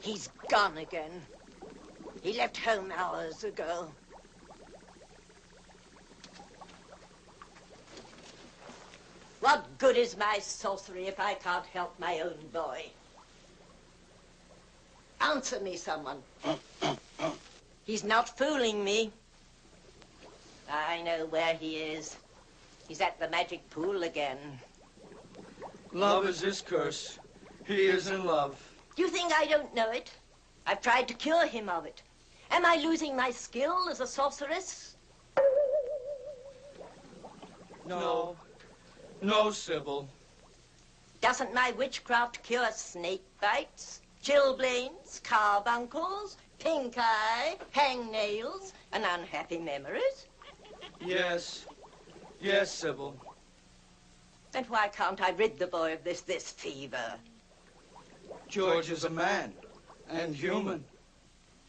He's gone again. He left home hours ago. What good is my sorcery if I can't help my own boy? Answer me, someone. He's not fooling me. I know where he is. He's at the magic pool again. Love is his curse. He is in love. You think I don't know it? I've tried to cure him of it. Am I losing my skill as a sorceress? No. No, Sybil. Doesn't my witchcraft cure snake bites, chilblains, carbuncles, pink eye, hangnails, and unhappy memories? Yes. Yes, Sybil. Then why can't I rid the boy of this fever? George is a man, and human.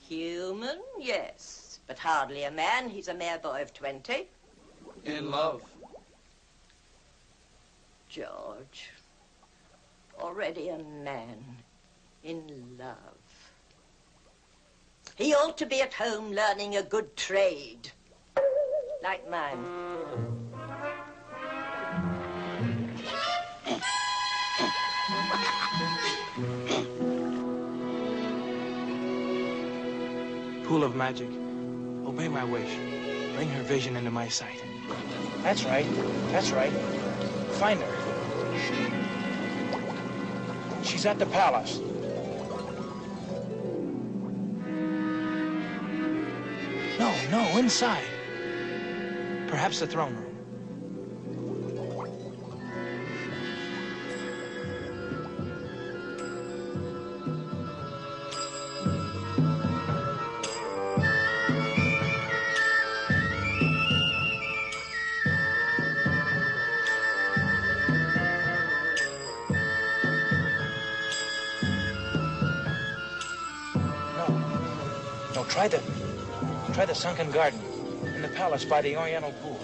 Human, yes, but hardly a man. He's a mere boy of 20. In love. George, already a man, in love. He ought to be at home learning a good trade, like mine. Pool of magic, obey my wish. Bring her vision into my sight. That's right, that's right. Find her. She's at the palace. No, inside. Perhaps the throne room. Try the sunken garden in the palace by the Oriental pool.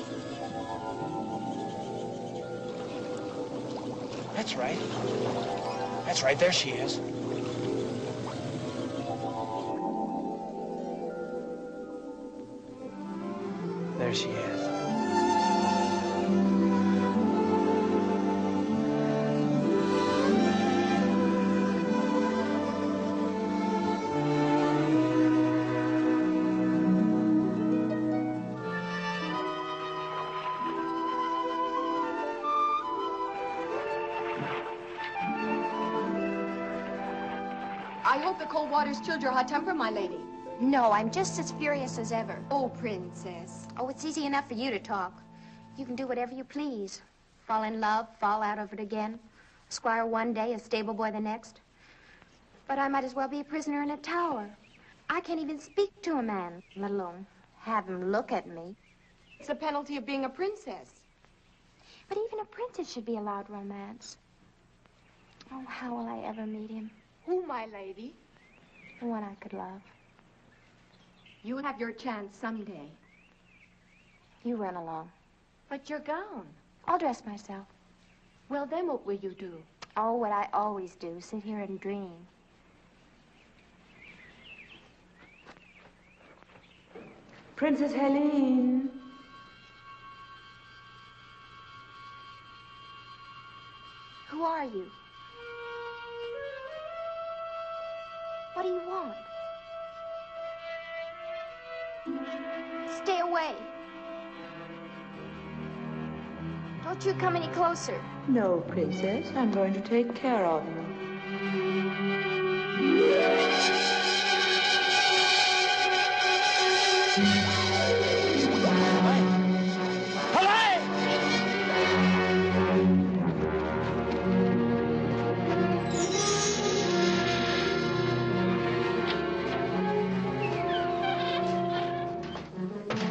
That's right. That's right, there she is. There she is. I hope the cold water's chilled your hot temper, my lady. No, I'm just as furious as ever. Oh, princess. Oh, it's easy enough for you to talk. You can do whatever you please. Fall in love, fall out of it again. A squire one day, a stable boy the next. But I might as well be a prisoner in a tower. I can't even speak to a man, let alone have him look at me. It's the penalty of being a princess. But even a princess should be allowed romance. Oh, how will I ever meet him? Who, my lady? The one I could love. You'll have your chance someday. You run along. But your gown. I'll dress myself. Well, then what will you do? Oh, what I always do, sit here and dream. Princess Helene. Who are you? What do you want? Stay away. Don't you come any closer. No, princess. I'm going to take care of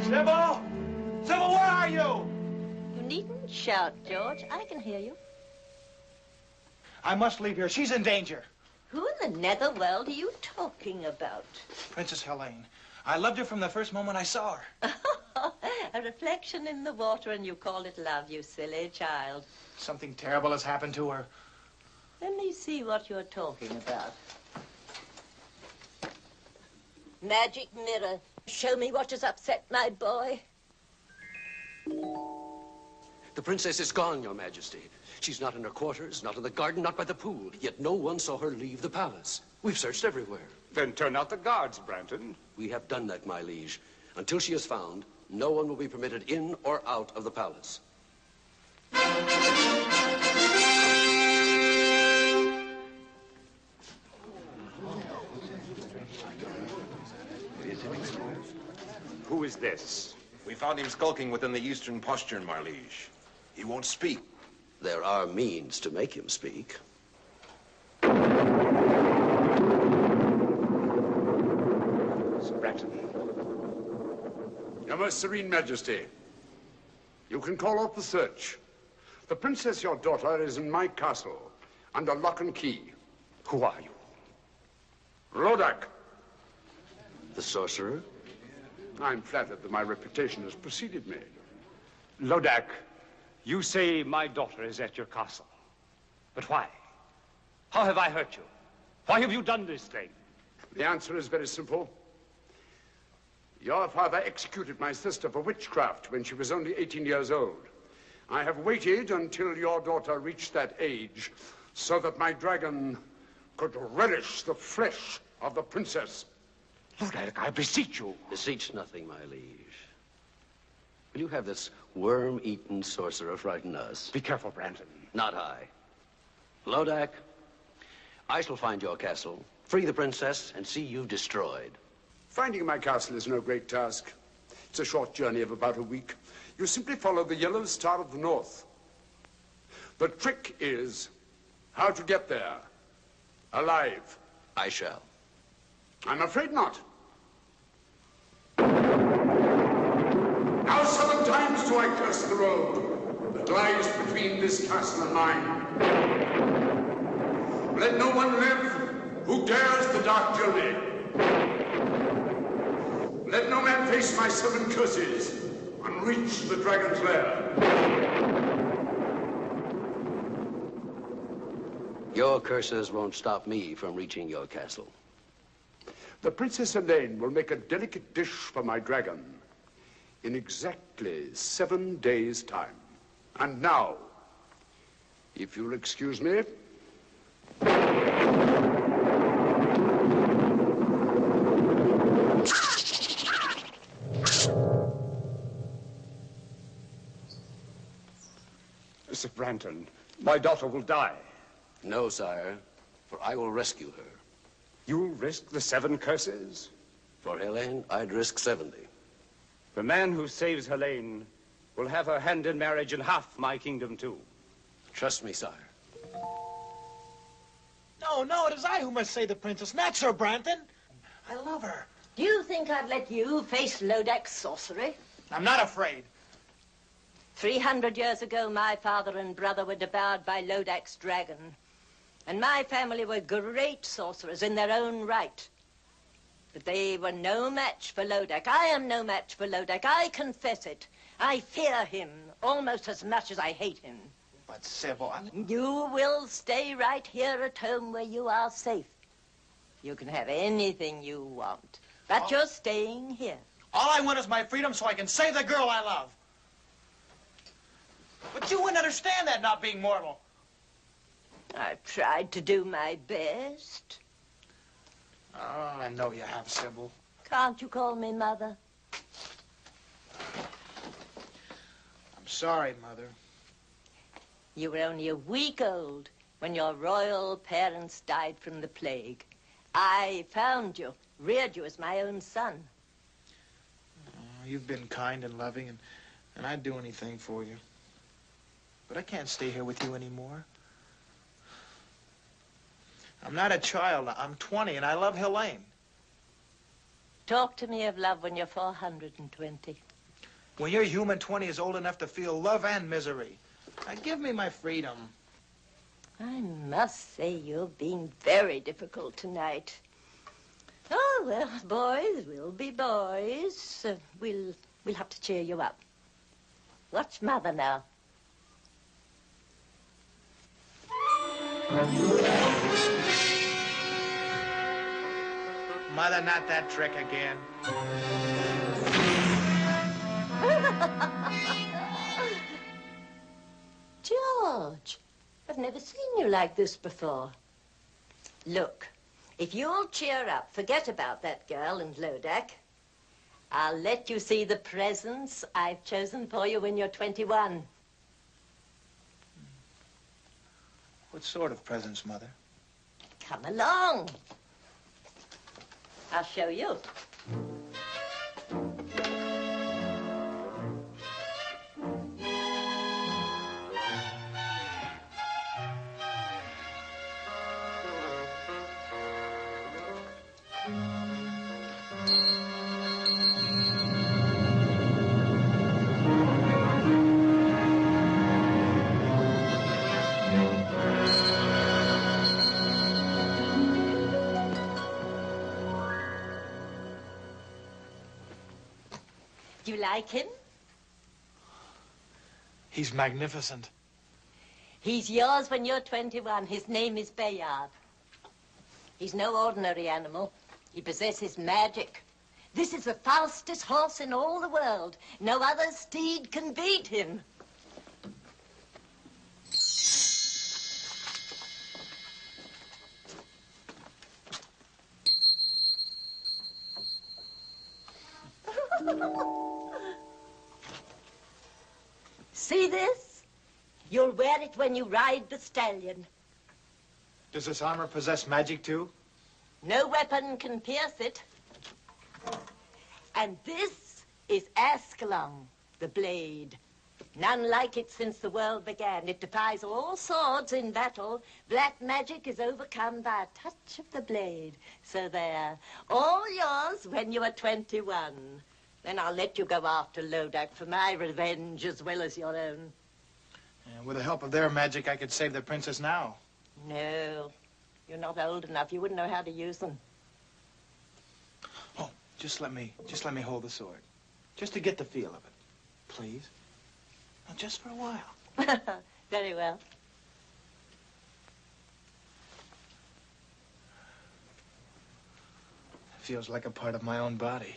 Sybil! Sybil, where are you? You needn't shout, George. I can hear you. I must leave here. She's in danger. Who in the netherworld are you talking about? Princess Helene. I loved her from the first moment I saw her. A reflection in the water, and you call it love, you silly child. Something terrible has happened to her. Let me see what you're talking about. Magic mirror, show me what has upset my boy. The princess is gone, Your Majesty. She's not in her quarters, not in the garden, not by the pool. Yet no one saw her leave the palace. We've searched everywhere. Then turn out the guards, Branton. We have done that, my liege. Until she is found, no one will be permitted in or out of the palace. Who is this? We found him skulking within the eastern postern, my liege. He won't speak. There are means to make him speak. Sir Branton. Your Most Serene Majesty, you can call off the search. The princess, your daughter, is in my castle, under lock and key. Who are you? Lodac. The sorcerer? I'm flattered that my reputation has preceded me. Lodac, you say my daughter is at your castle. But why? How have I hurt you? Why have you done this thing? The answer is very simple. Your father executed my sister for witchcraft when she was only 18 years old. I have waited until your daughter reached that age so that my dragon could relish the flesh of the princess. Lodac, I beseech you. Beseech nothing, my liege. Will you have this worm-eaten sorcerer frighten us? Be careful, Branton. Not I. Lodac, I shall find your castle, free the princess, and see you destroyed. Finding my castle is no great task. It's a short journey of about a week. You simply follow the yellow star of the north. The trick is how to get there, alive. I shall. I'm afraid not. Now 7 times do I curse the road that lies between this castle and mine. Let no one live who dares the dark journey. Let no man face my 7 curses and reach the dragon's lair. Your curses won't stop me from reaching your castle. The Princess Elaine will make a delicate dish for my dragon in exactly 7 days' time. And now, if you'll excuse me. Sir Branton, my daughter will die. No, sire, for I will rescue her. You'll risk the 7 curses? For Helene, I'd risk 70. The man who saves Helene will have her hand in marriage and half my kingdom, too. Trust me, sire. No, it is I who must save the princess, not Sir Branton. I love her. Do you think I'd let you face Lodac's sorcery? I'm not afraid. 300 years ago, my father and brother were devoured by Lodac's dragon. And my family were great sorcerers in their own right. But they were no match for Lodac. I am no match for Lodac. I confess it. I fear him almost as much as I hate him. But Sybil, You will stay right here at home where you are safe. You can have anything you want. But you're staying here. all I want is my freedom so I can save the girl I love. But you wouldn't understand that, not being mortal. I've tried to do my best. Oh, I know you have, Sybil. Can't you call me Mother? I'm sorry, Mother. You were only a week old when your royal parents died from the plague. I found you, reared you as my own son. Oh, you've been kind and loving, and I'd do anything for you. But I can't stay here with you anymore. I'm not a child. I'm 20, and I love Helene. Talk to me of love when you're 420. When your human 20 is old enough to feel love and misery. Now, give me my freedom. I must say you're being very difficult tonight. Oh, well, boys will be boys. We'll have to cheer you up. Watch Mother now. Mother, not that trick again. George, I've never seen you like this before. Look, if you'll cheer up, forget about that girl and Lodac, I'll let you see the presents I've chosen for you when you're 21. What sort of presents, Mother? Come along. I'll show you. Do you like him? He's magnificent. He's yours when you're 21. His name is Bayard. He's no ordinary animal. He possesses magic. This is the fastest horse in all the world. No other steed can beat him. See this? You'll wear it when you ride the stallion. Does this armor possess magic, too? No weapon can pierce it. And this is Ascalon, the blade. None like it since the world began. It defies all swords in battle. Black magic is overcome by a touch of the blade. So there, all yours when you are 21. Then I'll let you go after Lodac for my revenge as well as your own. And with the help of their magic, I could save the princess now. No, you're not old enough. You wouldn't know how to use them. Oh, just let me hold the sword. Just to get the feel of it. Please? Now, just for a while. Very well. It feels like a part of my own body.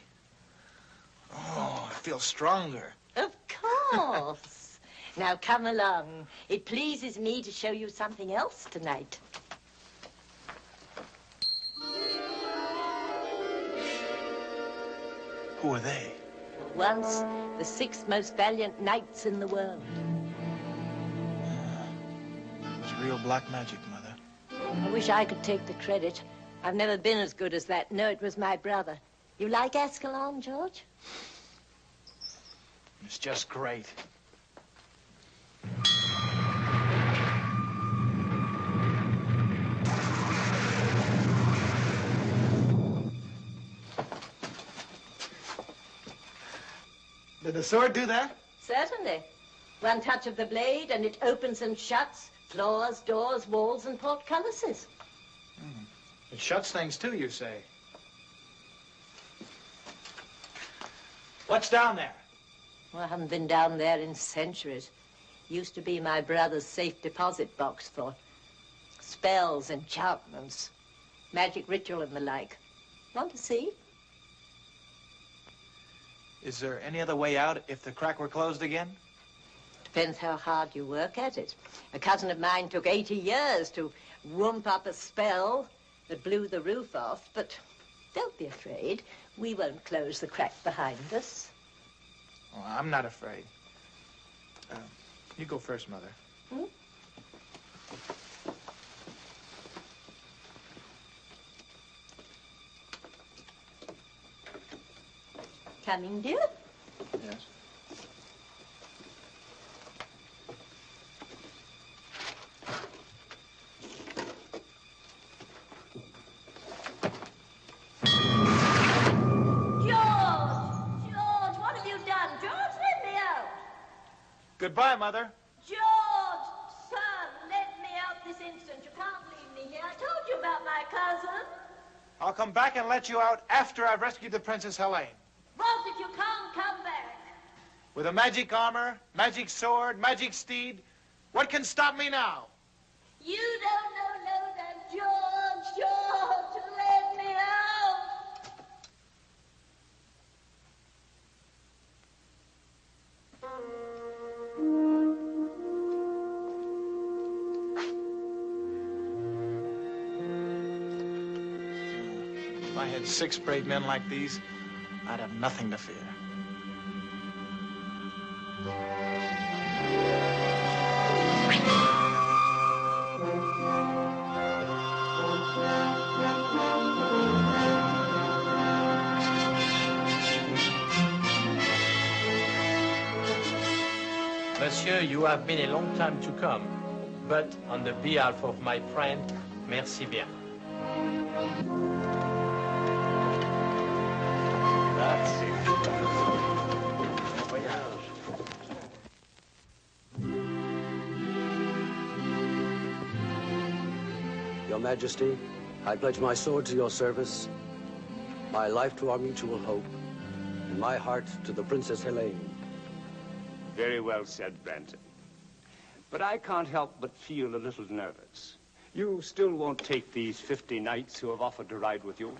Oh, I feel stronger. Of course. Now come along. It pleases me to show you something else tonight. Who are they? Once the 6 most valiant knights in the world. It's real black magic, Mother. I wish I could take the credit. I've never been as good as that. No, it was my brother. You like Ascalon, George? It's just great. Did the sword do that? Certainly. One touch of the blade and it opens and shuts floors, doors, walls, and portcullises. It shuts things too, you say? What's down there? Well, I haven't been down there in centuries. Used to be my brother's safe deposit box for spells, enchantments, magic ritual and the like. Want to see? Is there any other way out if the crack were closed again? Depends how hard you work at it. A cousin of mine took 80 years to whoop up a spell that blew the roof off, but don't be afraid. We won't close the crack behind us. Oh, I'm not afraid. You go first, Mother. Hmm? Coming, dear? Yes. Goodbye, Mother. George, son, let me out this instant. You can't leave me here. I told you about my cousin. I'll come back and let you out after I've rescued the Princess Helene. What if you can't come back? With a magic armor, magic sword, magic steed, what can stop me now? You don't know Lodac, George, let me out. had 6 brave men like these, I'd have nothing to fear. Monsieur, you have been a long time to come, but on the behalf of my friend, merci bien. Your Majesty, I pledge my sword to your service, my life to our mutual hope, and my heart to the Princess Helene. Very well said, Branton. But I can't help but feel a little nervous. You still won't take these 50 knights who have offered to ride with you?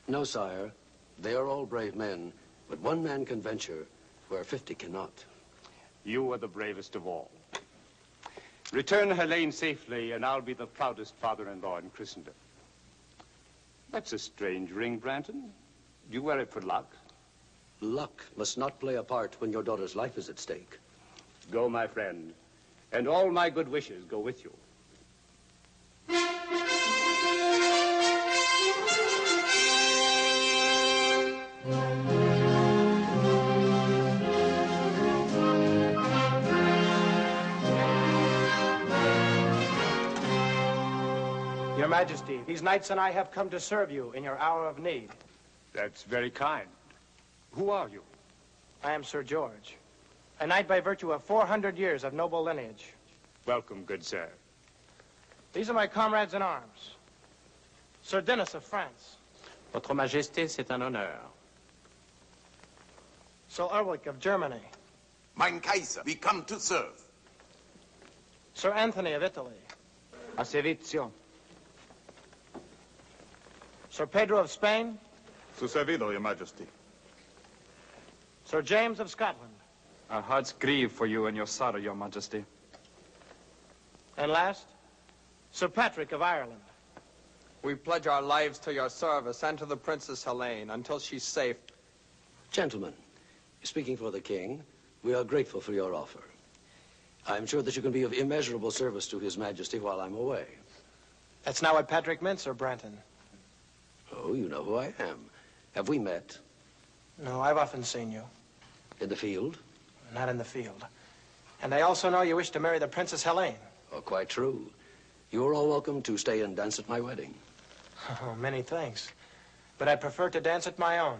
No, sire. They are all brave men, but one man can venture where 50 cannot. You are the bravest of all. Return Helene safely, and I'll be the proudest father-in-law in Christendom. That's a strange ring, Branton. Do you wear it for luck? Luck must not play a part when your daughter's life is at stake. Go, my friend, and all my good wishes go with you. Your Majesty, these knights and I have come to serve you in your hour of need. That's very kind. Who are you? I am Sir George, a knight by virtue of 400 years of noble lineage. Welcome, good sir. These are my comrades in arms. Sir Denis of France. Votre Majesté, c'est un honneur. Sir Ulrich of Germany. Mein Kaiser, we come to serve. Sir Anthony of Italy. A servizio. Sir Pedro of Spain. Su servido, Your Majesty. Sir James of Scotland. Our hearts grieve for you and your sorrow, Your Majesty. And last, Sir Patrick of Ireland. We pledge our lives to your service and to the Princess Helene until she's safe. Gentlemen, speaking for the king, we are grateful for your offer. I'm sure that you can be of immeasurable service to His Majesty while I'm away. That's not what Patrick meant, Sir Branton. Oh, you know who I am. Have we met? No, I've often seen you. In the field? Not in the field. And I also know you wish to marry the Princess Helene. Oh, quite true. You're all welcome to stay and dance at my wedding. Oh, many thanks. But I prefer to dance at my own.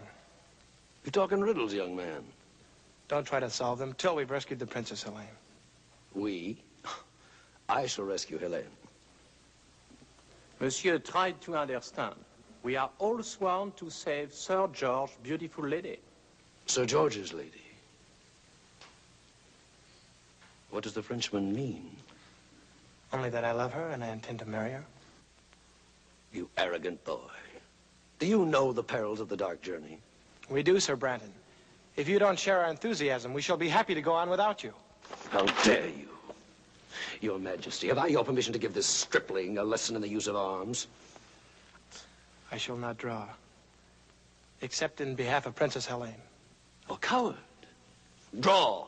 You talk in riddles, young man. Don't try to solve them till we've rescued the Princess Helene. We? I shall rescue Helene. Monsieur, try to understand. We are all sworn to save Sir George's beautiful lady. Sir George's lady? What does the Frenchman mean? Only that I love her and I intend to marry her. You arrogant boy. Do you know the perils of the dark journey? We do, Sir Branton. If you don't share our enthusiasm, we shall be happy to go on without you. How dare you? Your Majesty, have I your permission to give this stripling a lesson in the use of arms? I shall not draw, except in behalf of Princess Helene. Oh, coward. Draw.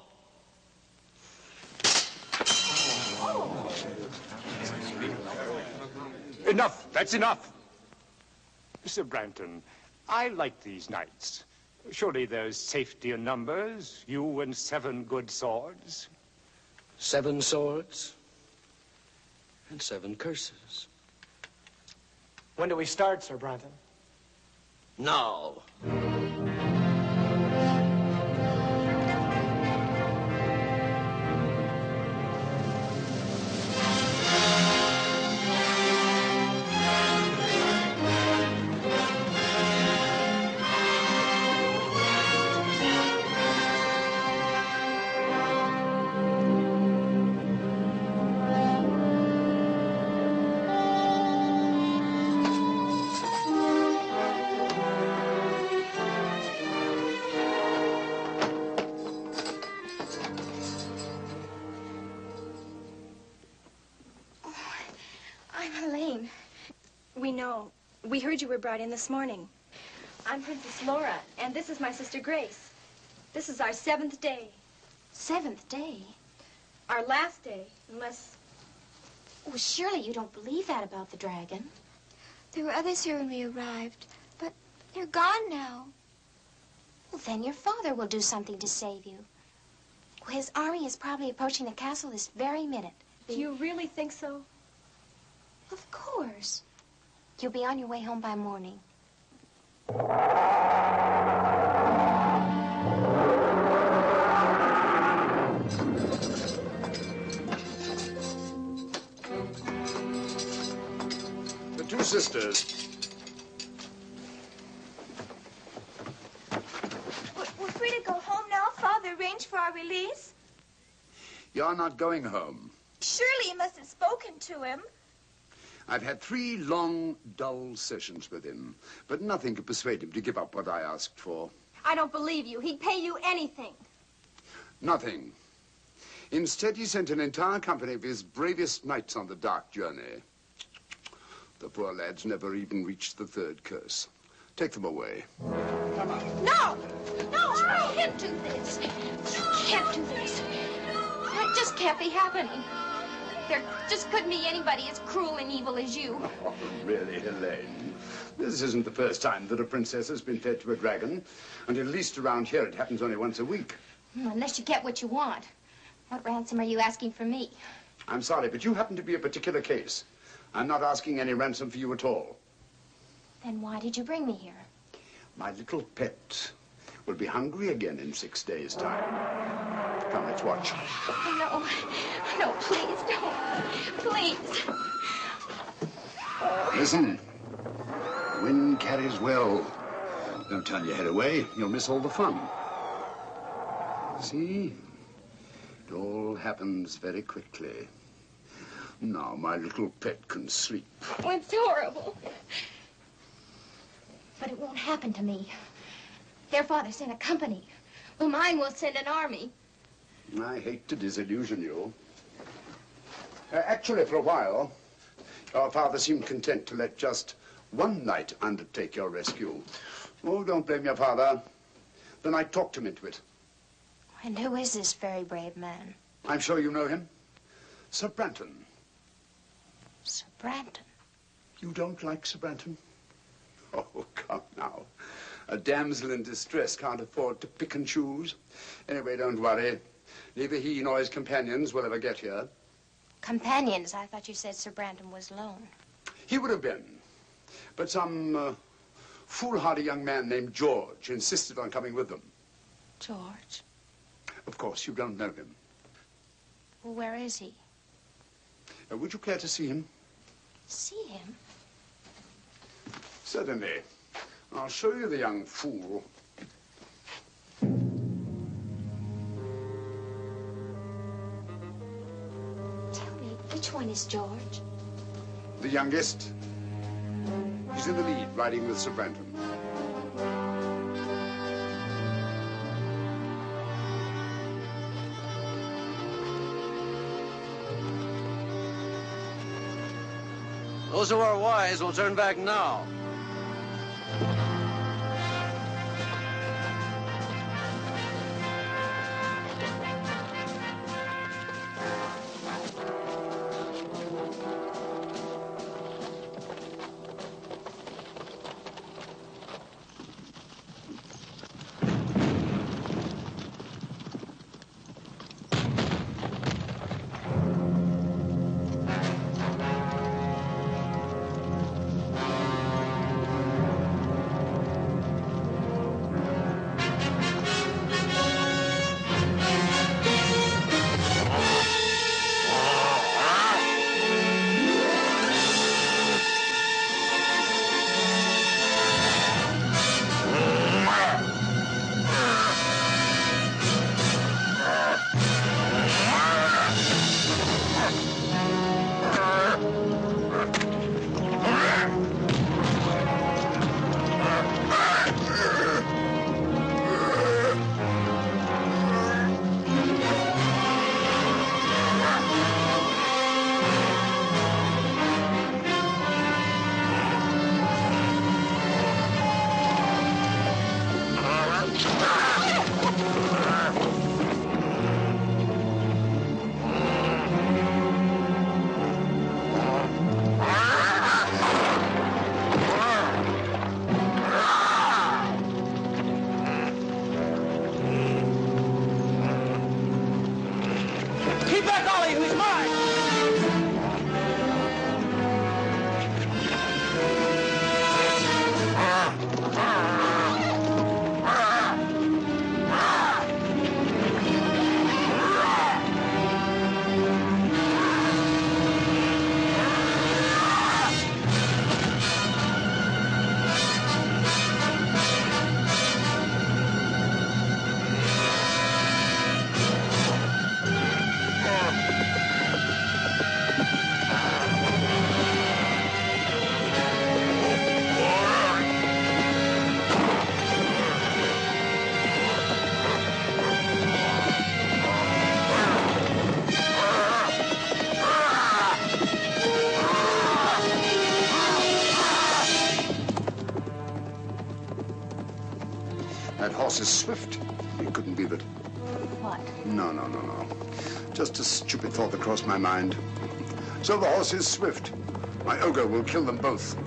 Enough. That's enough. Sir Branton, I like these knights. Surely there's safety in numbers. You and 7 good swords. 7 swords and 7 curses. When do we start, Sir Branton? Now. We know. We heard you were brought in this morning. I'm Princess Laura, and this is my sister Grace. This is our 7th day. 7th day? Our last day, unless... Well, surely you don't believe that about the dragon. There were others here when we arrived, but they're gone now. Well, then your father will do something to save you. His army is probably approaching the castle this very minute. Do you really think so? Of course. You'll be on your way home by morning. The two sisters. We're free to go home now. Father arranged for our release. You're not going home. Surely you must have spoken to him. I've had 3 long, dull sessions with him, but nothing could persuade him to give up what I asked for. I don't believe you. He'd pay you anything. Nothing. Instead, he sent an entire company of his bravest knights on the dark journey. The poor lads never even reached the 3rd curse. Take them away. Come on. No! No, I can't do this. I can't do this. That just can't be happening. There just couldn't be anybody as cruel and evil as you. Oh, really, Helene? This isn't the first time that a princess has been fed to a dragon. And at least around here, it happens only once a week. Unless you get what you want. What ransom are you asking for me? I'm sorry, but you happen to be a particular case. I'm not asking any ransom for you at all. Then why did you bring me here? My little pet will be hungry again in 6 days' time. Come, let's watch. No, no, please, no, please. Listen, wind carries well. Don't turn your head away. You'll miss all the fun. See? It all happens very quickly. Now my little pet can sleep. Oh, it's horrible. But it won't happen to me. Their father sent a company. Well, mine will send an army. I hate to disillusion you. Actually, for a while, your father seemed content to let just one knight undertake your rescue. Oh, don't blame your father. The knight talked him into it. And who is this very brave man? I'm sure you know him. Sir Branton. Sir Branton? You don't like Sir Branton? Oh, come now. A damsel in distress can't afford to pick and choose. Anyway, don't worry. Neither he nor his companions will ever get here. Companions? I thought you said Sir Branton was alone. He would have been. But some foolhardy young man named George insisted on coming with them. George? Of course, you don't know him. Well, where is he? Would you care to see him? See him? Certainly. I'll show you the young fool. Tell me, which one is George? The youngest. He's in the lead, riding with Sir Branton. Those who are wise will turn back now. horse is swift. It couldn't be that. What? No. Just a stupid thought that crossed my mind. So the horse is swift. My ogre will kill them both.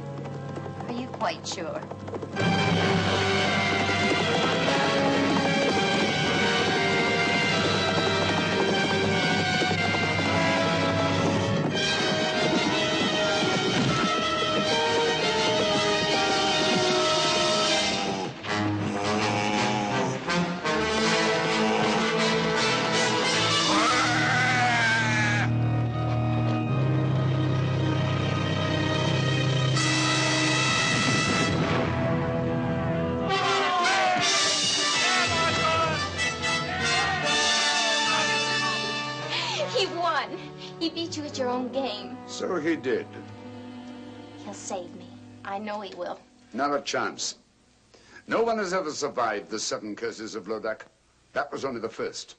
Are you quite sure? He beat you at your own game. So he did. He'll save me. I know he will. Not a chance. No one has ever survived the 7 curses of Lodac. That was only the first.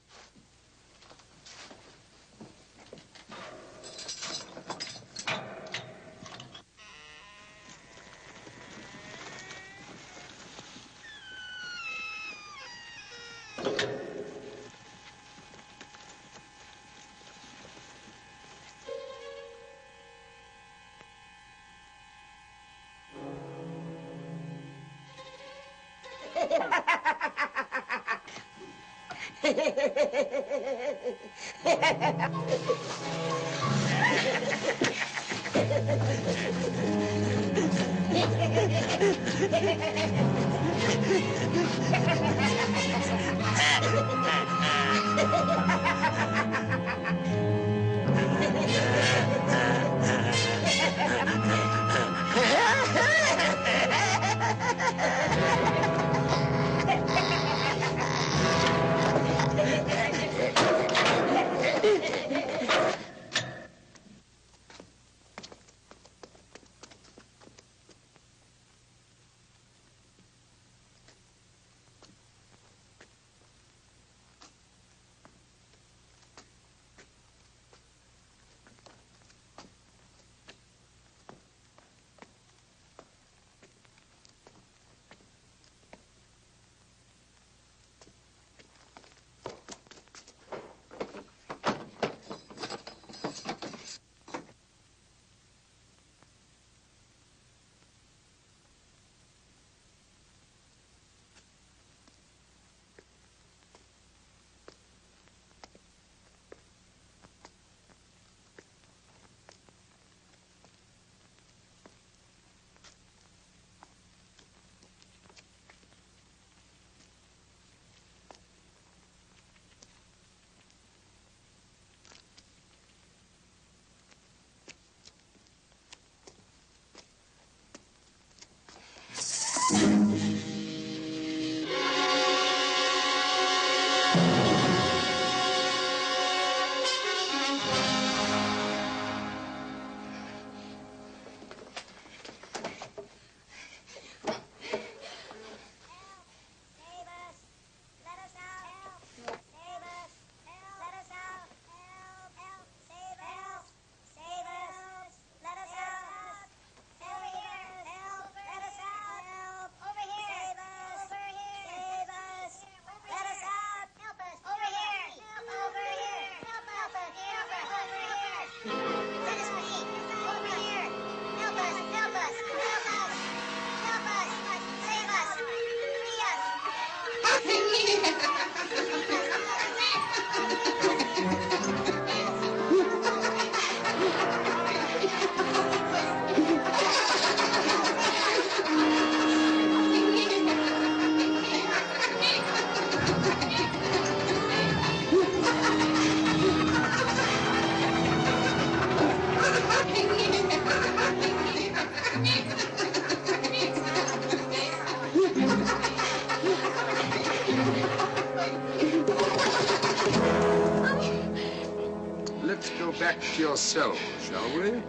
Let's go back to your cell, shall we?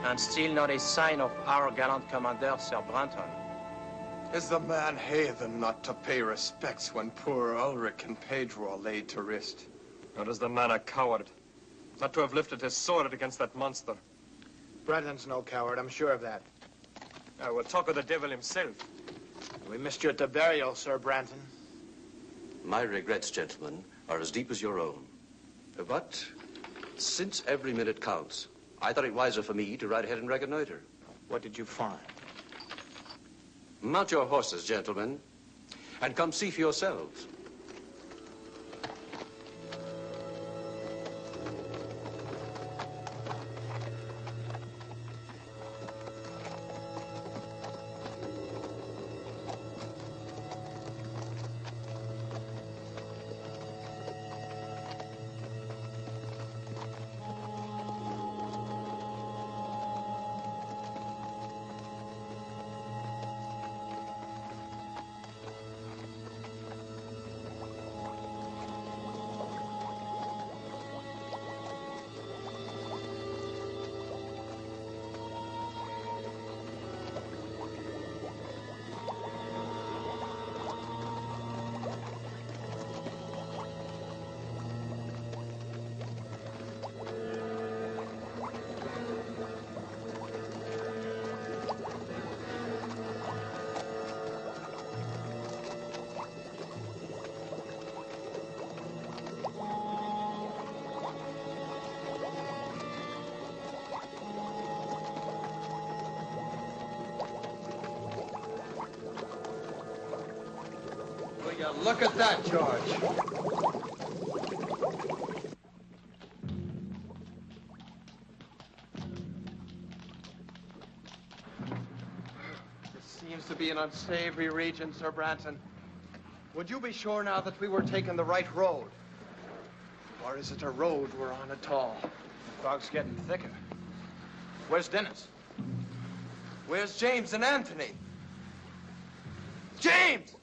And still not a sign of our gallant commander, Sir Branton. Is the man heathen not to pay respects when poor Ulrich and Pedro are laid to rest? Or is the man a coward? not to have lifted his sword against that monster. Brandon's no coward, I'm sure of that. We'll talk of the devil himself. We missed you at the burial, Sir Brandon. My regrets, gentlemen, are as deep as your own. But since every minute counts, I thought it wiser for me to ride ahead and reconnoiter. What did you find? Mount your horses, gentlemen, and come see for yourselves. Look at that, George. This seems to be an unsavory region, Sir Branton. Would you be sure now that we were taking the right road? Or is it a road we're on at all? Fog's getting thicker. Where's Dennis? Where's James and Anthony? James!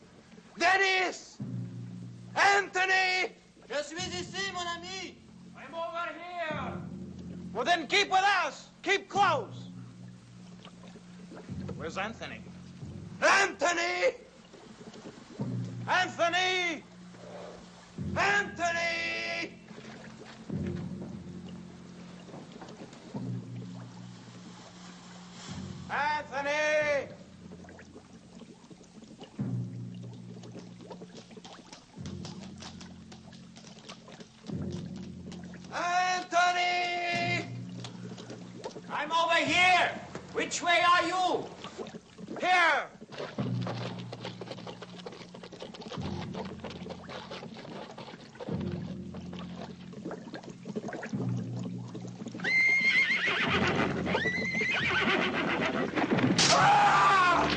Dennis! Anthony! Je suis ici, mon ami! I'm over here! Well, then keep with us! Keep close! Where's Anthony? Anthony! Anthony! Anthony! Anthony! Anthony! I'm over here! Which way are you? Here! Ah!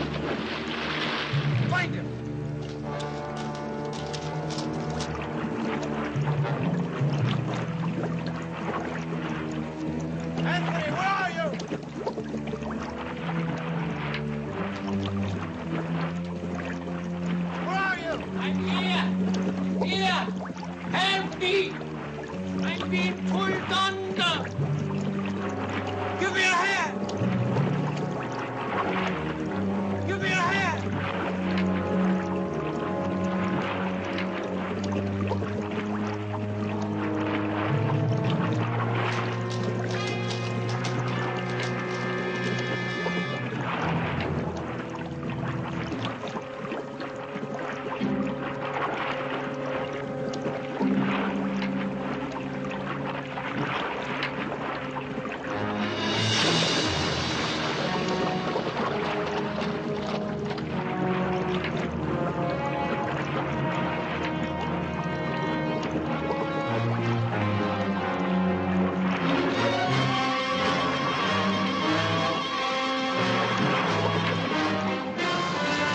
Find him! Anthony, where are you? Where are you? I'm here! Here! Help me! I'm being pulled under! Give me your hand! Give me your hand!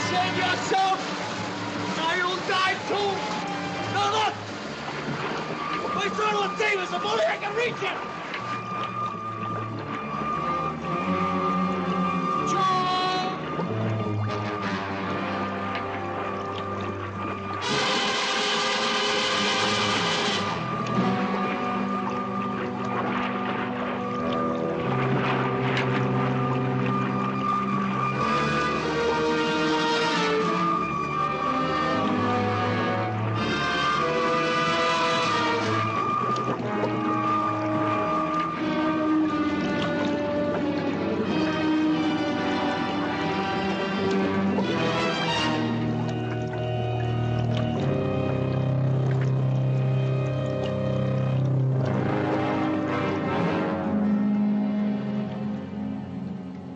Save yourself! Or you'll die too! No, look! My son will save us if only I can reach him!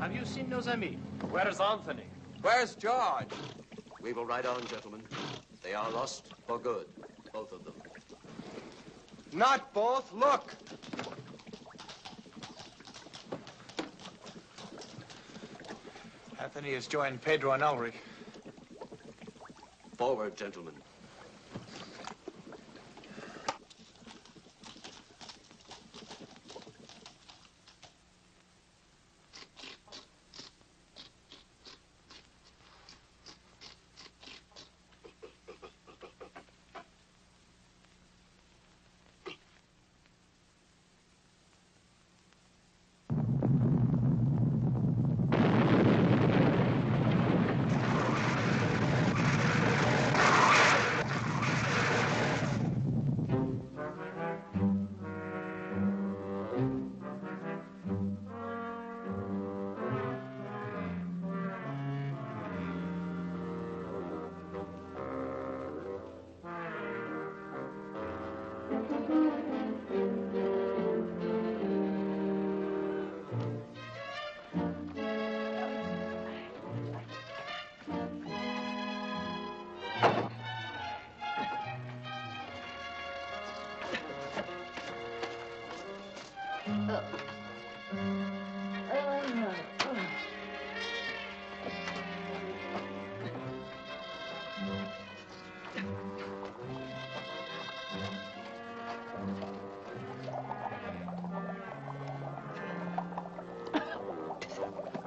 Have you seen nos amis? Where's Anthony? Where's George? We will ride on, gentlemen. They are lost for good, both of them. Not both. Look. Anthony has joined Pedro and Ulrich. Forward, gentlemen.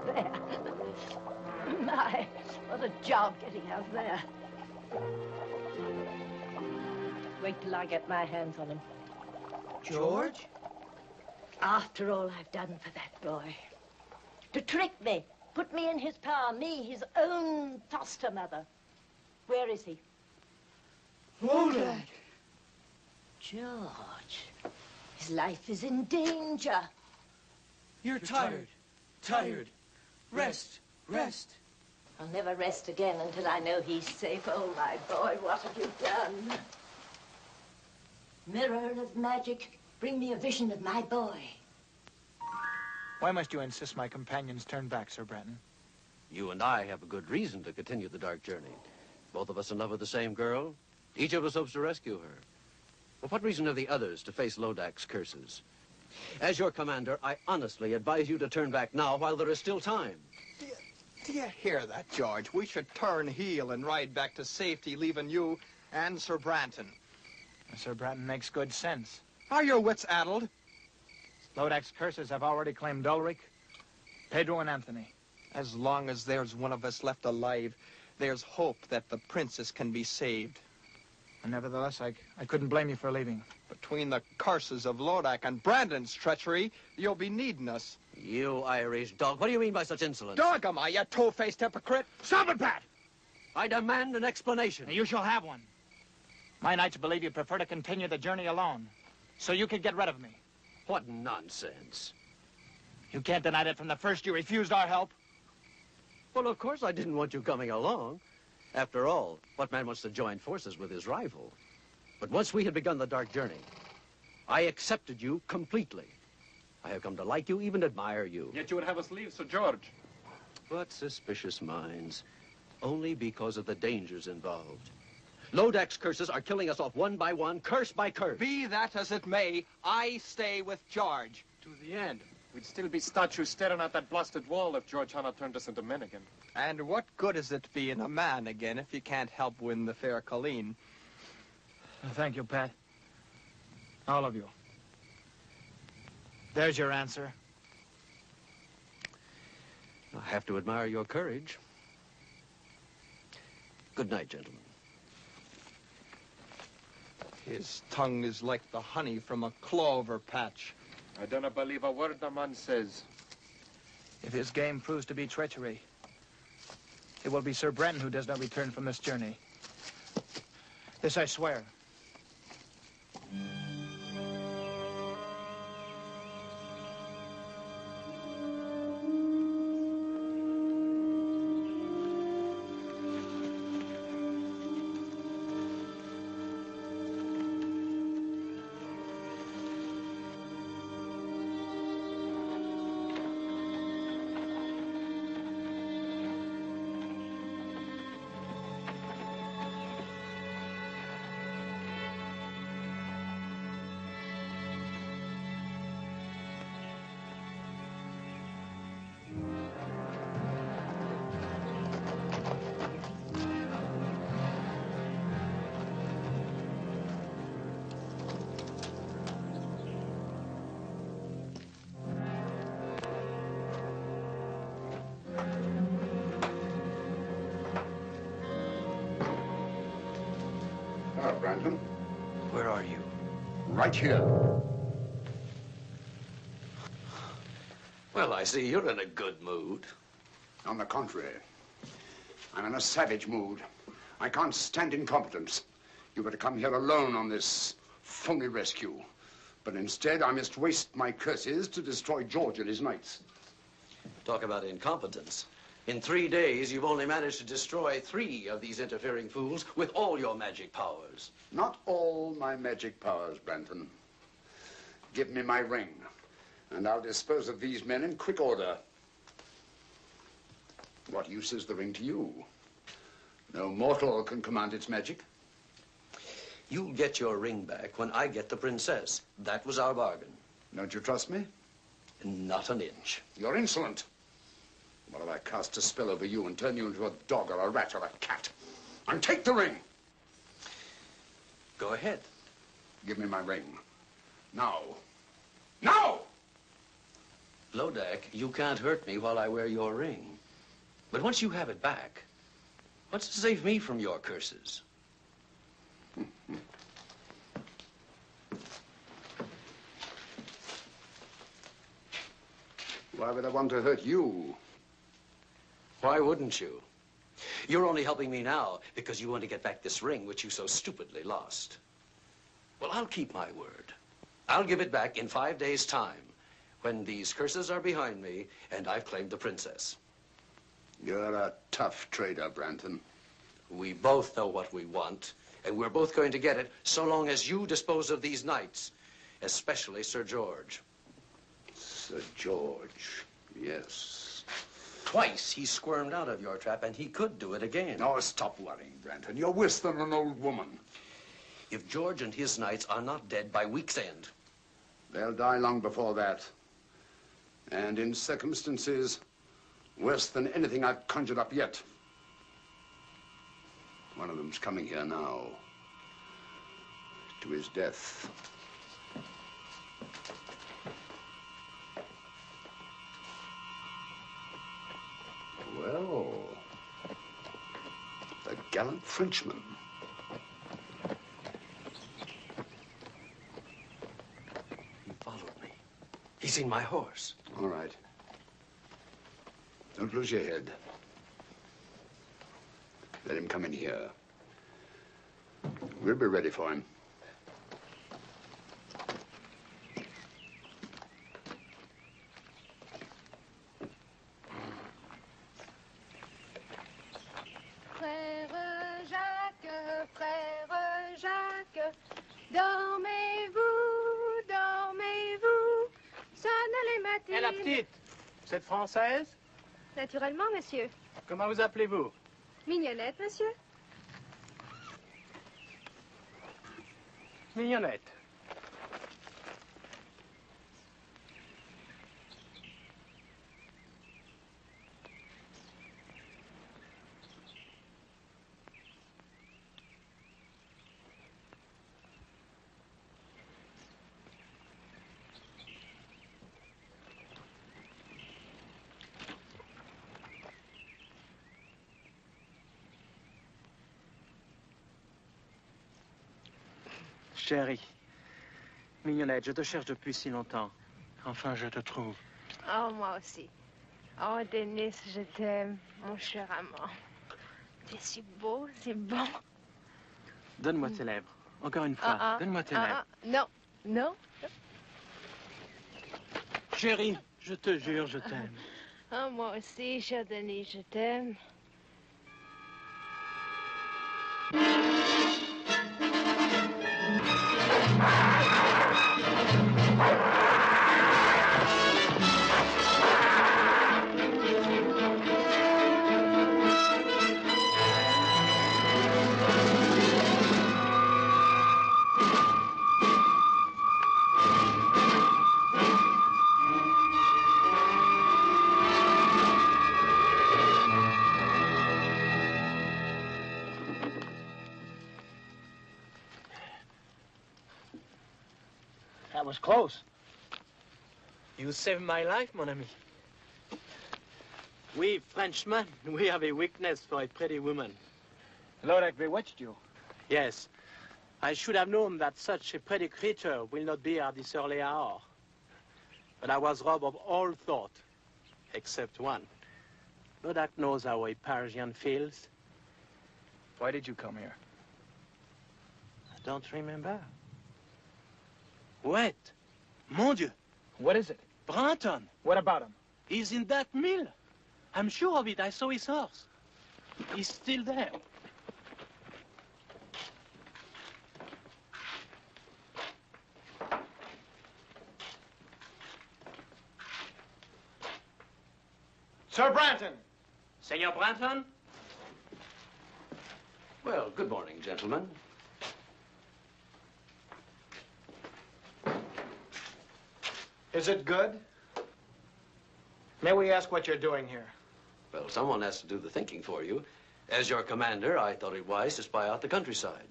There. My, what a job getting out there. Wait till I get my hands on him. George? After all I've done for that boy. To trick me, put me in his power, me, his own foster mother. Where is he? Lodac. George, his life is in danger. You're tired. Tired. Rest. Rest. I'll never rest again until I know he's safe. Oh, my boy, what have you done? Mirror of magic, bring me a vision of my boy. Why must you insist my companions turn back, Sir Bretton? You and I have a good reason to continue the dark journey. Both of us in love with the same girl. Each of us hopes to rescue her. But what reason have the others to face Lodac's curses? As your commander, I honestly advise you to turn back now while there is still time. Do you hear that, George? We should turn heel and ride back to safety, leaving you and Sir Branton. Sir Bretton makes good sense. Are your wits addled? Lodac's curses have already claimed Ulrich, Pedro, and Anthony. As long as there's one of us left alive, there's hope that the princess can be saved. And nevertheless, I couldn't blame you for leaving. Between the curses of Lodac and Brandon's treachery, you'll be needing us. You Irish dog, what do you mean by such insolence? Dog am I, you two-faced hypocrite? Stop it, Pat! I demand an explanation. You shall have one. My knights believe you prefer to continue the journey alone, so you could get rid of me. What nonsense. You can't deny that from the first you refused our help. Well, of course I didn't want you coming along. After all, what man wants to join forces with his rival? But once we had begun the dark journey, I accepted you completely. I have come to like you, even admire you. Yet you would have us leave Sir George. But suspicious minds, only because of the dangers involved. Lodac's curses are killing us off one by one, curse by curse. Be that as it may, I stay with George. To the end. We'd still be statues staring at that blasted wall if George had not turned us into men again. And what good is it being a man again if you can't help win the fair Colleen? Thank you, Pat. All of you. There's your answer. I have to admire your courage. Good night, gentlemen. His tongue is like the honey from a clover patch. I don't believe a word the man says. If his game proves to be treachery, it will be Sir Bretton who does not return from this journey. This I swear. Brandon. Where are you? Right here. Well, I see you're in a good mood. On the contrary, I'm in a savage mood. I can't stand incompetence. You were to come here alone on this phony rescue. But instead, I must waste my curses to destroy George and his knights. Talk about incompetence. In 3 days, you've only managed to destroy 3 of these interfering fools with all your magic powers. Not all my magic powers, Brandon. Give me my ring, and I'll dispose of these men in quick order. What use is the ring to you? No mortal can command its magic. You'll get your ring back when I get the princess. That was our bargain. Don't you trust me? Not an inch. You're insolent. What if I cast a spell over you and turn you into a dog or a rat or a cat? And take the ring! Go ahead. Give me my ring. Now. Now! Lodac, you can't hurt me while I wear your ring. But once you have it back, what's to save me from your curses? Why would I want to hurt you? Why wouldn't you? You're only helping me now because you want to get back this ring which you so stupidly lost. Well, I'll keep my word. I'll give it back in 5 days' time when these curses are behind me and I've claimed the princess. You're a tough trader, Brandon. We both know what we want, and we're both going to get it so long as you dispose of these knights, especially Sir George. Sir George, yes. Twice he squirmed out of your trap, and he could do it again. Oh, stop worrying, Brandon. You're worse than an old woman. If George and his knights are not dead by week's end, they'll die long before that. And in circumstances worse than anything I've conjured up yet. One of them's coming here now. To his death. Well, the gallant Frenchman. He followed me. He's seen my horse. All right. Don't lose your head. Let him come in here. We'll be ready for him. Frère Jacques, dormez-vous, dormez-vous, sonne les matines. Et la petite, vous êtes française? Naturellement, monsieur. Comment vous appelez-vous? Mignonnette, monsieur. Mignonnette. Chérie, Mignonnette, je te cherche depuis si longtemps. Enfin, je te trouve. Oh, moi aussi. Oh, Denis, je t'aime, mon cher amant. Tu es si beau, si bon. Donne-moi tes lèvres. Encore une fois, donne-moi tes lèvres. Non, non. Chérie, je te jure, je t'aime. Oh, moi aussi, cher Denis, je t'aime. That was close. You saved my life, mon ami. We Frenchmen, we have a weakness for a pretty woman. Lodac bewitched you. Yes. I should have known that such a pretty creature will not be at this early hour. But I was robbed of all thought, except one. Lodac knows how a Parisian feels. Why did you come here? I don't remember. Wait. Mon Dieu. What is it? Branton. What about him? He's in that mill. I'm sure of it. I saw his horse. He's still there. Sir Branton! Senor Branton? Well, good morning, gentlemen. Is it good? May we ask what you're doing here? Well, someone has to do the thinking for you. As your commander, I thought it wise to spy out the countryside.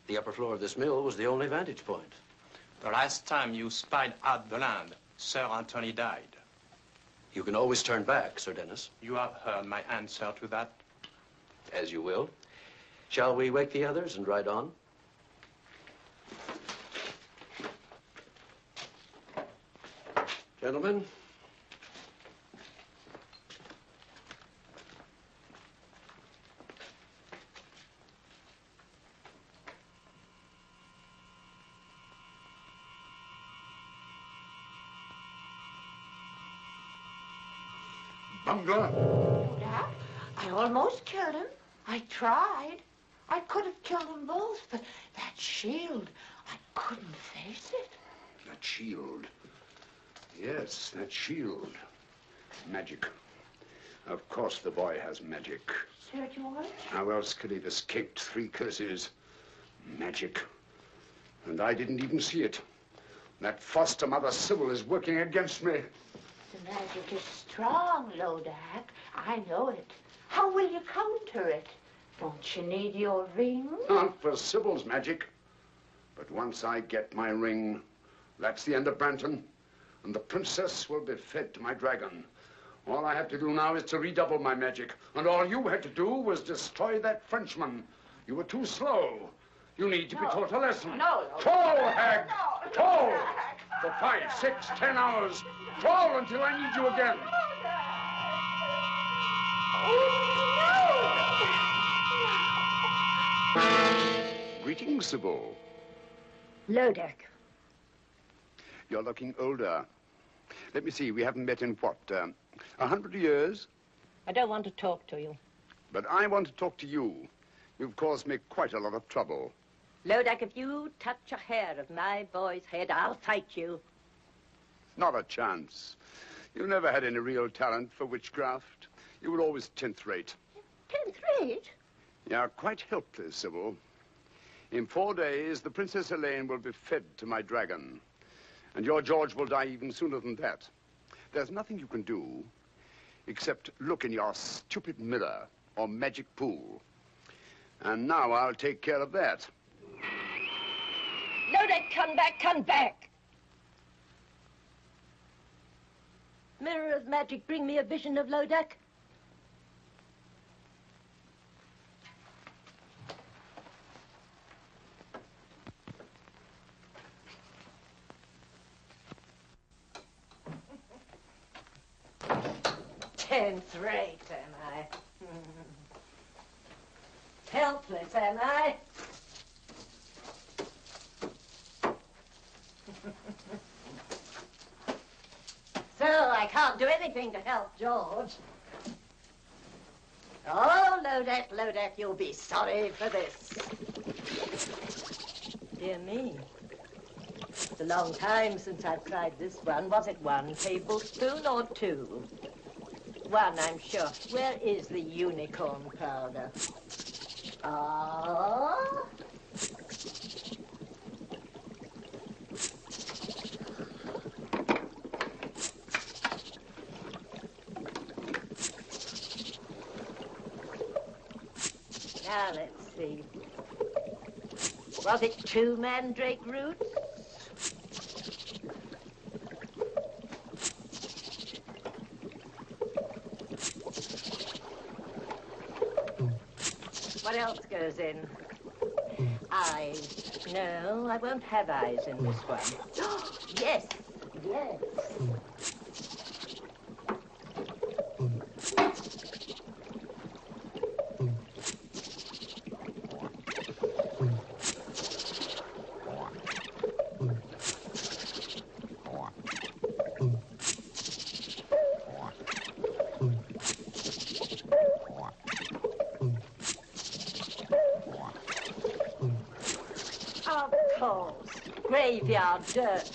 The upper floor of this mill was the only vantage point. The last time you spied out the land, Sir Anthony died. You can always turn back, Sir Dennis. You have heard my answer to that. As you will. Shall we wake the others and ride on? Gentlemen. Bungler. Lodac, I almost killed him. I tried. I could have killed them both, but that shield, I couldn't face it. That shield. Yes, that shield. Magic. Of course the boy has magic. Sir George? How else could he have escaped 3 curses? Magic. And I didn't even see it. That foster mother Sybil is working against me. The magic is strong, Lodac. I know it. How will you counter it? Don't you need your ring? Not for Sybil's magic. But once I get my ring, that's the end of Branton. And the princess will be fed to my dragon. All I have to do now is to redouble my magic. And all you had to do was destroy that Frenchman. You were too slow. You need to be taught a lesson. No. Crawl, hag! Crawl! For 5, 6, 10 hours. Crawl until I need you again. Greetings, Sybil. Lodac. You're looking older. Let me see, we haven't met in what, 100 years? I don't want to talk to you. But I want to talk to you. You've caused me quite a lot of trouble. Lodac, if you touch a hair of my boy's head, I'll fight you. Not a chance. You never had any real talent for witchcraft. You were always 10th rate. 10th rate? You're quite helpless, Sybil. In 4 days, the Princess Helene will be fed to my dragon. And your George will die even sooner than that. There's nothing you can do except look in your stupid mirror or magic pool. And now I'll take care of that. Lodac, come back, come back! Mirror of magic, bring me a vision of Lodac. Tenth rate, am I? Helpless, am I? So I can't do anything to help George. Oh, Lodac, Lodac, you'll be sorry for this. Dear me. It's a long time since I've tried this one. Was it 1 tablespoon or 2? 1, I'm sure. Where is the unicorn powder? Ah. Now, let's see. Was it 2 mandrake roots? What else goes in? eyes. No, I won't have eyes in this one. Yes, yes. Of course. Graveyard dirt.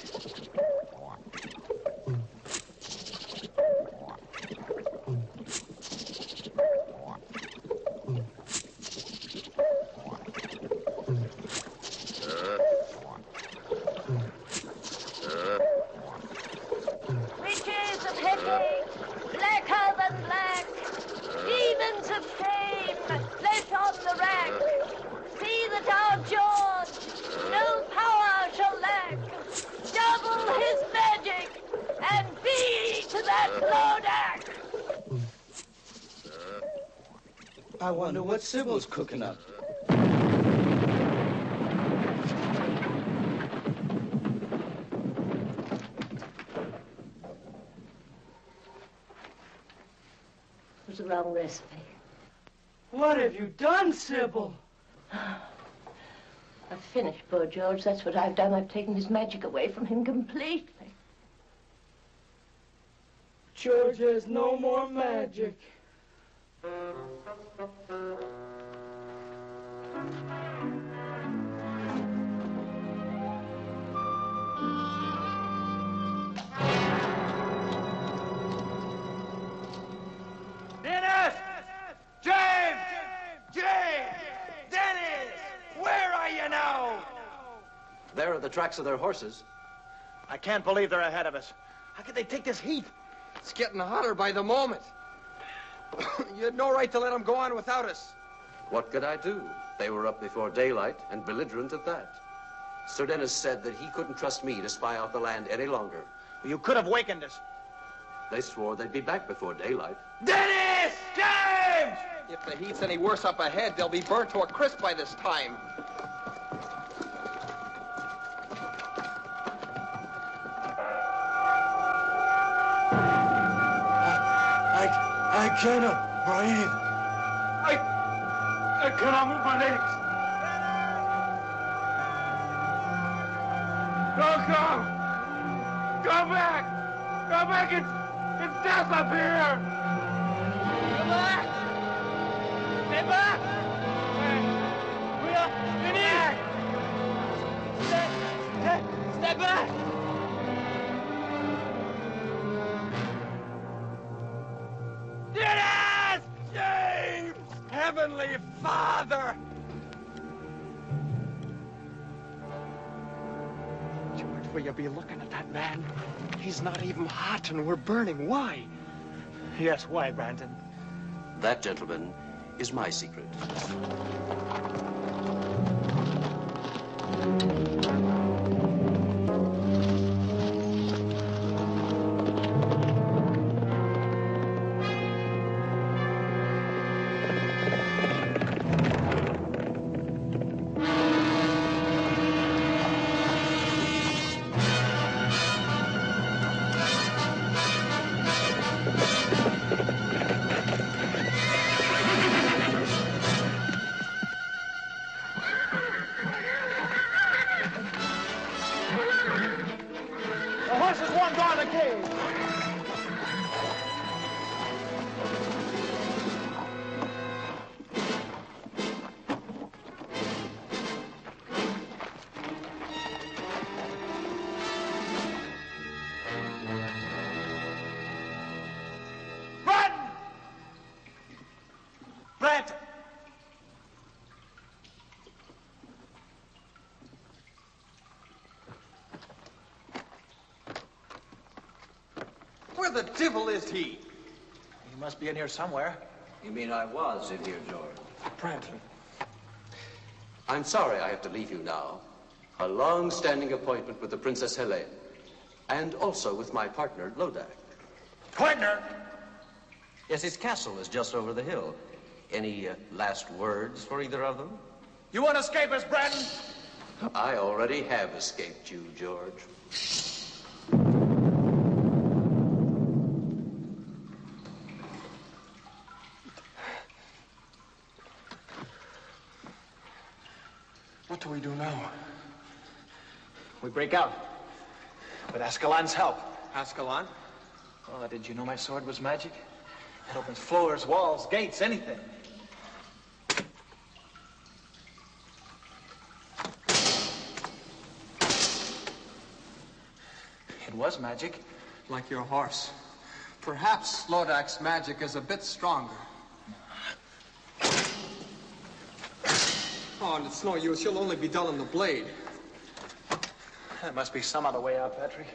Riches of headache, blacker than black. Demons of fame, flesh on the rack. See that our George no power shall lack. Double his magic and be to that Lodac. I wonder what Sybil's cooking up. It was the wrong recipe. What have you done, Sybil? I've finished poor George. That's what I've done. I've taken his magic away from him completely. George has no more magic. Dennis! James! James! Dennis! Where are you now? There are the tracks of their horses. I can't believe they're ahead of us. How could they take this heat? It's getting hotter by the moment. You had no right to let them go on without us. What could I do? They were up before daylight and belligerent at that. Sir Dennis said that he couldn't trust me to spy out the land any longer. You could have wakened us. They swore they'd be back before daylight. Dennis! James! If the heat's any worse up ahead, they'll be burnt to a crisp by this time. I cannot breathe. I cannot move my legs. Don't come! Come back! Come back! It's death up here! Come back! Stay back! We are finished! Stay back! Dennis! James! Heavenly Father! George, will you be looking at that man? He's not even hot and we're burning. Why? Yes, why, Brandon? That, gentlemen, is my secret. The horses won't guard the cave. Run! Brett! Where the devil is he? He must be in here somewhere. You mean I was in here, George? Brandon. I'm sorry I have to leave you now. A long-standing appointment with the Princess Helene, and also with my partner, Lodac. Partner? Yes, his castle is just over the hill. Any last words for either of them? You want to escape us, Bratton? I already have escaped you, George. What do we do now? We break out. With Ascalon's help. Ascalon? Oh, did you know my sword was magic? It opens floors, walls, gates, anything. It was magic. Like your horse. Perhaps Lodac's magic is a bit stronger. Oh, and it's no use. You'll only be dulling the blade. There must be some other way out, Patrick.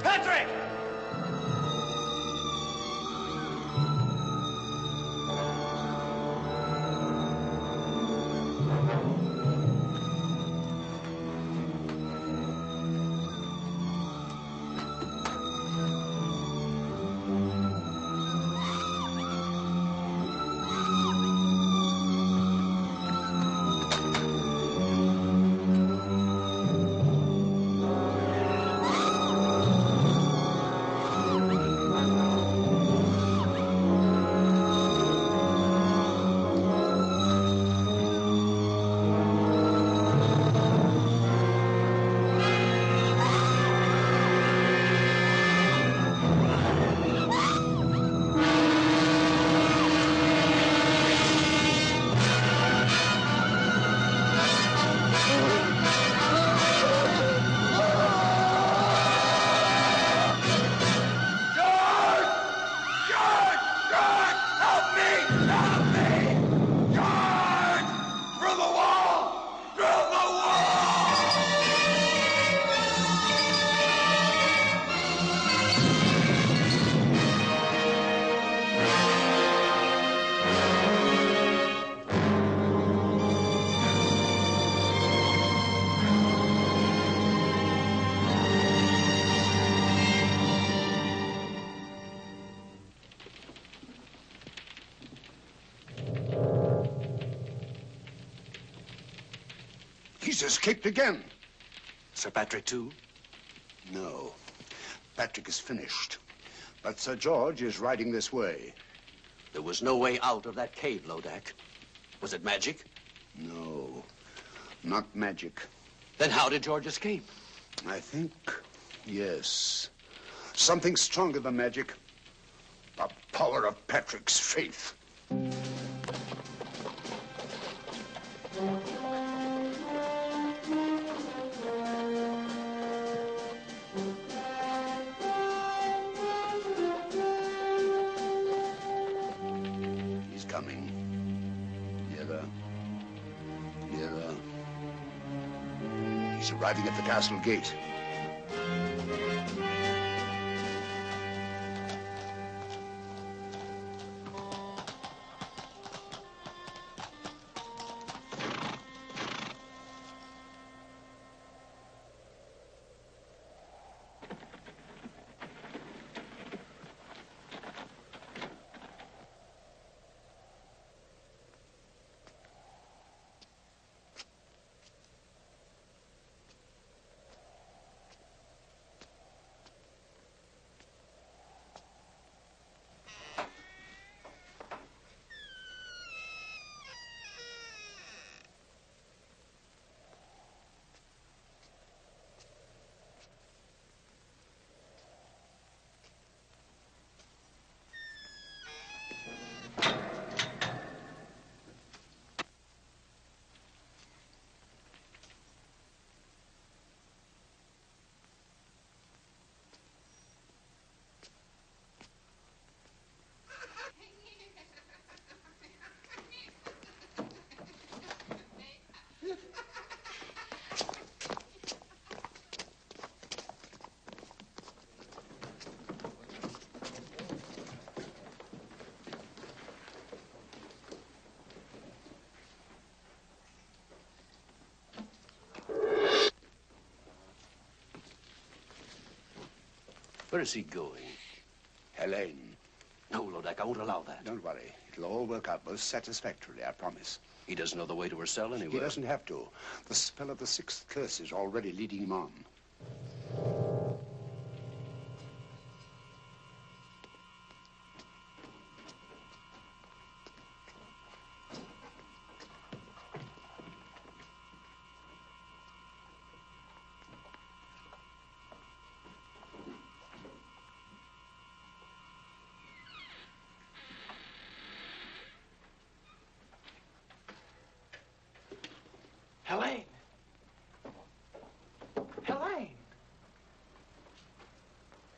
Patrick! He's escaped again. Sir Patrick, too? No. Patrick is finished. But Sir George is riding this way. There was no way out of that cave, Lodac. Was it magic? No, not magic. Then how did George escape? I think, yes. Something stronger than magic. The power of Patrick's faith. He's coming. Nearer. Nearer. He's arriving at the castle gate. Where is he going? Helene. No, Lodac, I won't allow that. Don't worry. It'll all work out most satisfactorily, I promise. He doesn't know the way to her cell anyway. He doesn't have to. The spell of the sixth curse is already leading him on. Helene! Helene!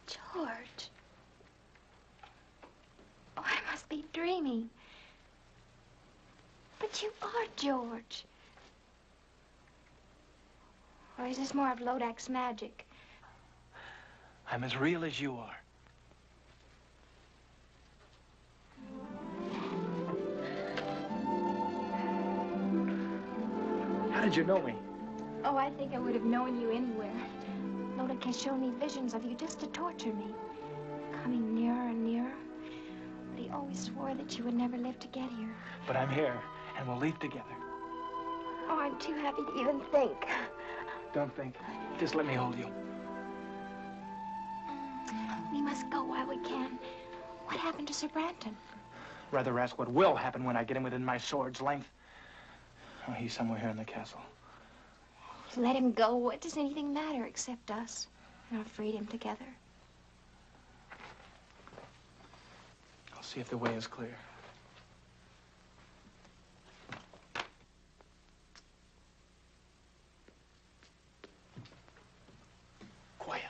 George. Oh, I must be dreaming. But you are George. Or is this more of Lodac's magic? I'm as real as you are. How did you know me? Oh, I think I would have known you anywhere. Lodac has shown me visions of you just to torture me. Coming nearer and nearer. But he always swore that you would never live to get here. But I'm here, and we'll leave together. Oh, I'm too happy to even think. Don't think. Just let me hold you. We must go while we can. What happened to Sir Branton? Rather ask what will happen when I get him within my sword's length. Oh, he's somewhere here in the castle. Let him go. What does anything matter except us and our freedom together? I'll see if the way is clear. Quietly.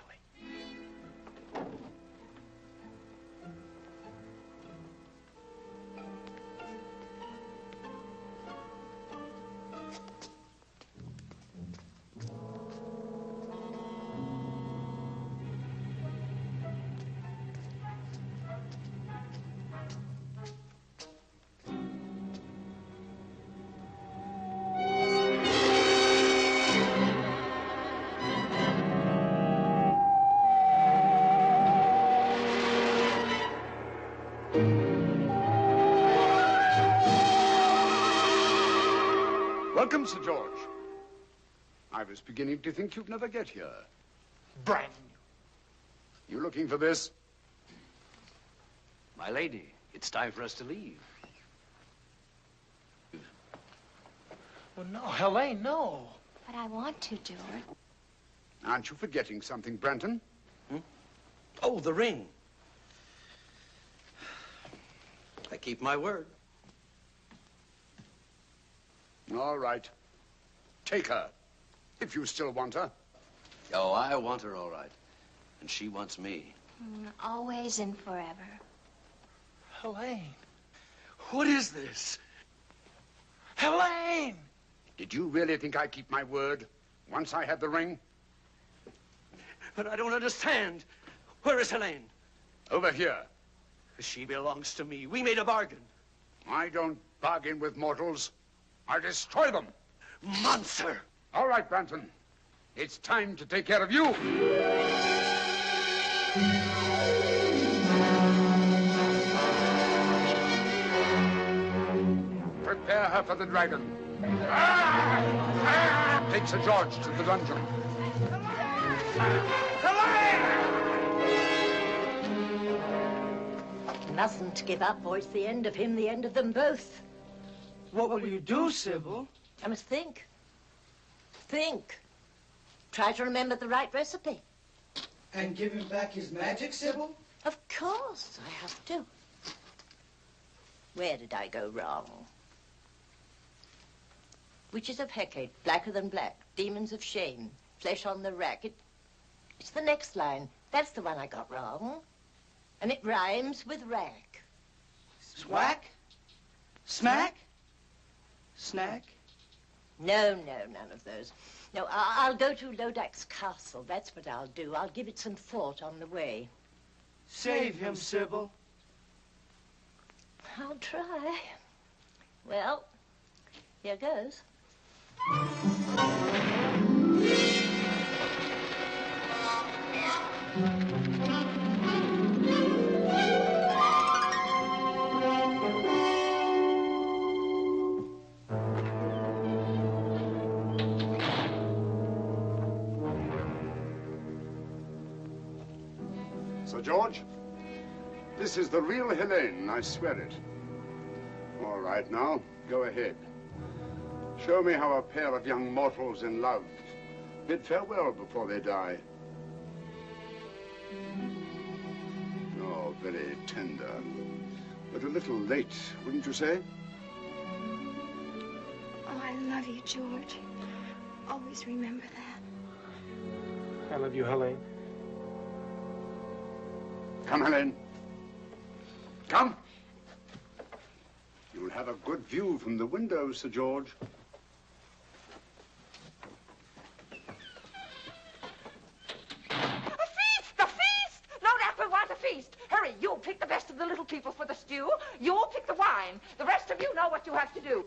Welcome, Sir George. I was beginning to think you'd never get here. Brand new. You looking for this? My lady, it's time for us to leave. Oh, no, Helene, no. But I want to, George. Aren't you forgetting something, Branton? Oh, the ring. I keep my word. All right. Take her, if you still want her. Oh, I want her all right. And she wants me. Always and forever. Helene, what is this? Helene! Did you really think I'd keep my word once I had the ring? But I don't understand. Where is Helene? Over here. She belongs to me. We made a bargain. I don't bargain with mortals. I destroy them. Monster! All right, Branton. It's time to take care of you. Prepare her for the dragon. Take Sir George to the dungeon. Mustn't give up, or it's the end of him, the end of them both. What will you do, Sybil? I must think. Think. Try to remember the right recipe. And give him back his magic, Sybil? Of course, I have to. Where did I go wrong? Witches of Hecate, blacker than black, demons of shame, flesh on the rack. It's the next line. That's the one I got wrong. And it rhymes with rack. Swack? Smack? Snack? No, none of those. No, I'll go to Lodac's castle. That's what I'll do. I'll give it some thought on the way. Save him, Sybil. I'll try. Well, here goes. Sir George, this is the real Helene, I swear it. All right, now, go ahead. Show me how a pair of young mortals in love bid farewell before they die. Oh, very tender. But a little late, wouldn't you say? Oh, I love you, George. Always remember that. I love you, Helene. Come, Helene. Come. You'll have a good view from the window, Sir George. The feast! Lodac, we want a feast. Hurry, you'll pick the best of the little people for the stew. You'll pick the wine. The rest of you know what you have to do.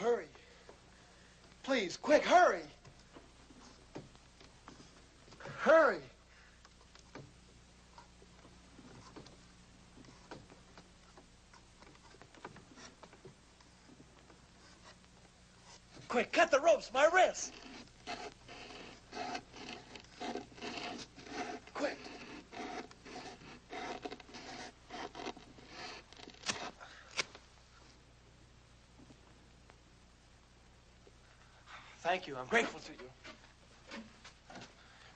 Hurry. Please, quick, hurry. Hurry. Quick, cut the ropes, my wrist. Quick. Thank you. I'm grateful to you.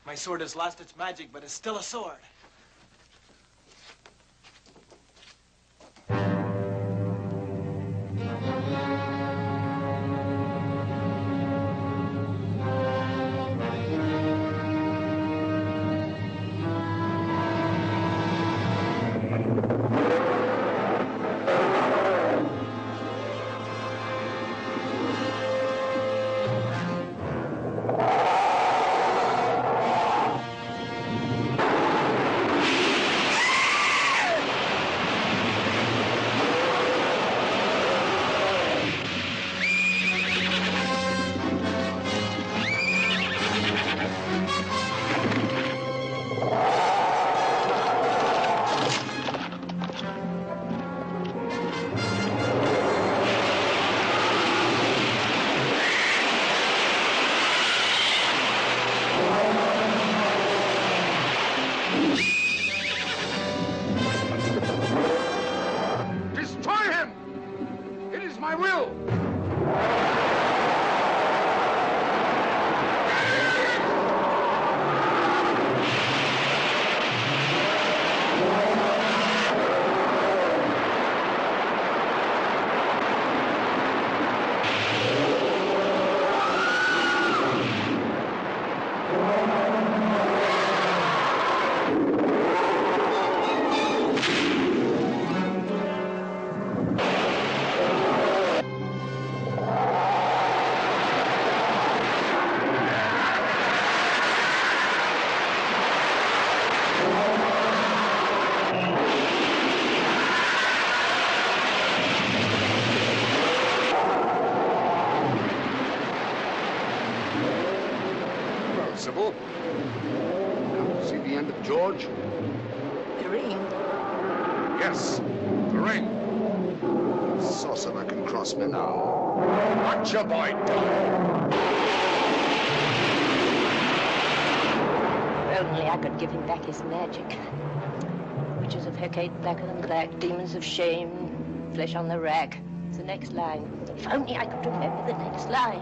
My sword has lost its magic, but it's still a sword. Sybil. See the end of George? The ring. Yes, the ring. Sorcerer can cross me now. Watch your boy die. If only I could give him back his magic. Witches of Hecate, blacker than black, demons of shame, flesh on the rack. It's the next line. If only I could remember the next line.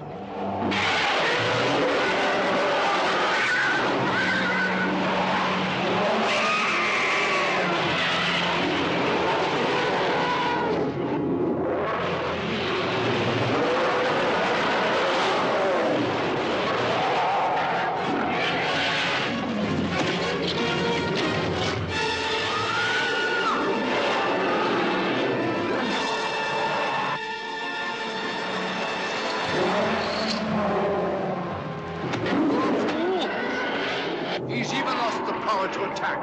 To attack.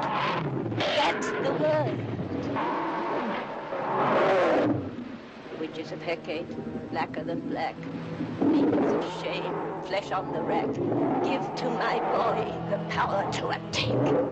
That's the word. Witches of Hecate, blacker than black, demons of shame, flesh on the rack. Give to my boy the power to attack.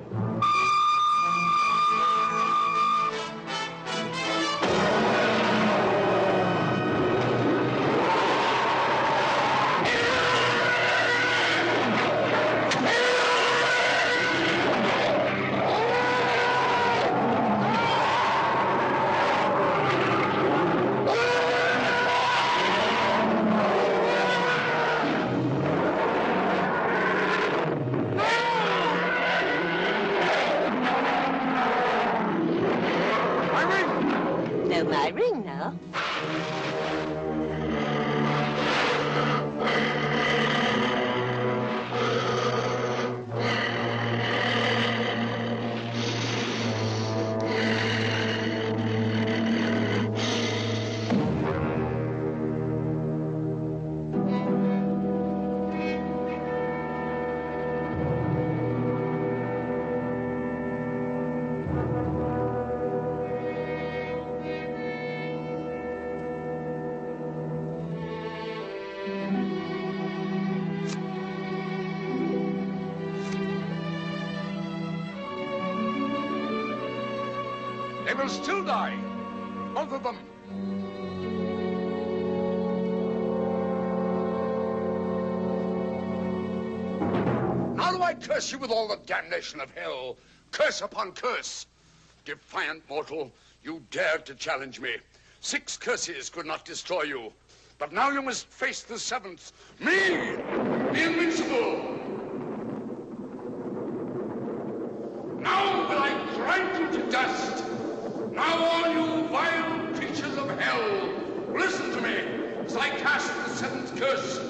My ring now. They will still die. Both of them. Now do I curse you with all the damnation of hell. Curse upon curse. Defiant mortal, you dared to challenge me. 6 curses could not destroy you. But now you must face the 7th. Me, the invincible. Now will I grind you to dust. Now all you vile creatures of hell, listen to me as I cast the 7th curse